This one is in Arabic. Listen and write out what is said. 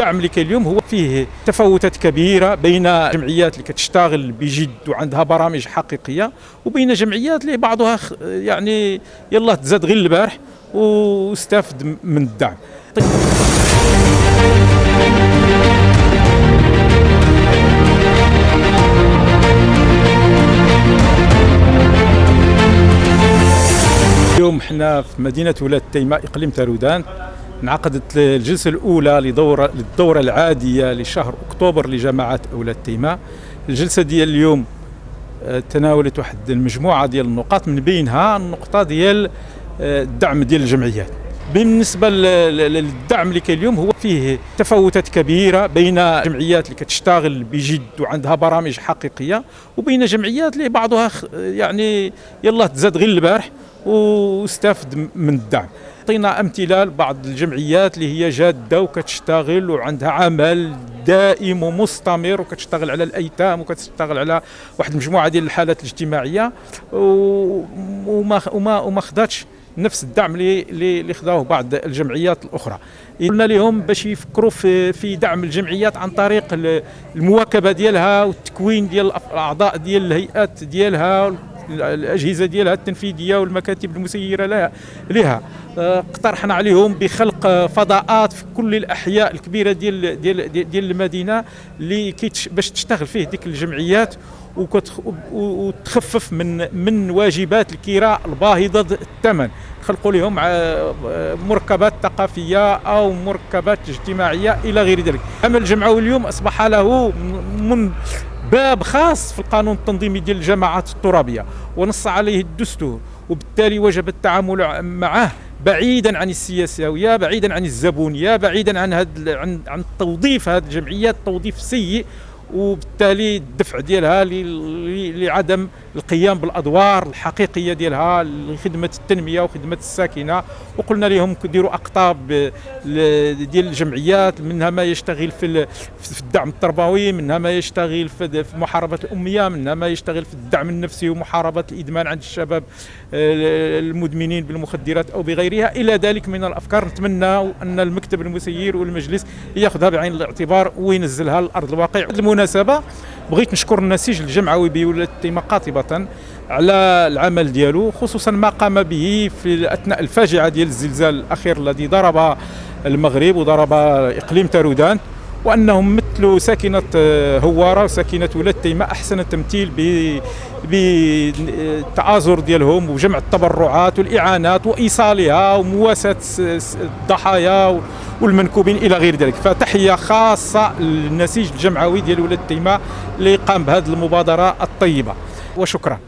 الدعم اللي كاين اليوم هو فيه تفاوتات كبيره بين جمعيات اللي كتشتغل بجد وعندها برامج حقيقيه، وبين جمعيات اللي بعضها يعني يلا تزاد غير البارح واستفد من الدعم. اليوم حنا في مدينة ولاد تيماء إقليم تارودان انعقدت الجلسة الأولى للدورة العادية لشهر أكتوبر لجماعات أولاد تيماء. الجلسة ديال اليوم تناولت واحد المجموعة ديال النقاط، من بينها النقطة ديال الدعم ديال الجمعيات. بالنسبة للدعم اللي كاين اليوم هو فيه تفاوتات كبيرة بين جمعيات اللي كتشتغل بجد وعندها برامج حقيقية، وبين جمعيات اللي بعضها يعني يلا تزاد غير البارح واستفد من الدعم. عطينا امثله لبعض الجمعيات اللي هي جاده وكتشتغل وعندها عمل دائم ومستمر وكتشتغل على الايتام وكتشتغل على واحد المجموعه ديال الحالات الاجتماعيه وما خداتش نفس الدعم اللي خداوه بعض الجمعيات الاخرى. قلنا لهم باش يفكروا في دعم الجمعيات عن طريق المواكبه ديالها والتكوين ديال الاعضاء ديال الهيئات ديالها، الأجهزة ديالها التنفيذية والمكاتب المسيرة لها. اقترحنا عليهم بخلق فضاءات في كل الأحياء الكبيرة ديال المدينة اللي باش تشتغل فيه ديك الجمعيات وتخفف من واجبات الكراء الباهظة الثمن. خلقوا لهم مركبات ثقافية أو مركبات اجتماعية إلى غير ذلك. عمل الجمعوي اليوم أصبح له من باب خاص في القانون التنظيمي ديال الجماعات الترابية ونص عليه الدستور، وبالتالي وجب التعامل معه بعيدا عن السياسية، بعيدا عن الزبونية، بعيدا عن توظيف هذه الجمعيات توظيف سيء، وبالتالي الدفع ديالها لعدم القيام بالادوار الحقيقيه ديالها لخدمه التنميه وخدمه الساكنه. وقلنا لهم ديروا اقطاب ديال الجمعيات، منها ما يشتغل في الدعم التربوي، منها ما يشتغل في محاربه الاميه، منها ما يشتغل في الدعم النفسي ومحاربه الادمان عند الشباب المدمنين بالمخدرات او بغيرها الى ذلك من الافكار. نتمنى ان المكتب المسير والمجلس ياخذها بعين الاعتبار وينزلها لارض الواقع. بالمناسبه بغيت نشكر النسيج الجمعوي بولاد تيماء قاطبه على العمل ديالو، خصوصا ما قام به في اثناء الفاجعه ديال الزلزال الاخير الذي ضرب المغرب وضرب اقليم تارودان، وانهم مثل ساكنه هواره وساكنه ولاد تيماء احسن التمثيل بالتآزر ديالهم وجمع التبرعات والاعانات وايصالها ومواساه الضحايا والمنكوبين الى غير ذلك. فتحيه خاصه للنسيج الجمعوي ديال ولاد تيماء اللي قام بهذه المبادره الطيبه، وشكرا.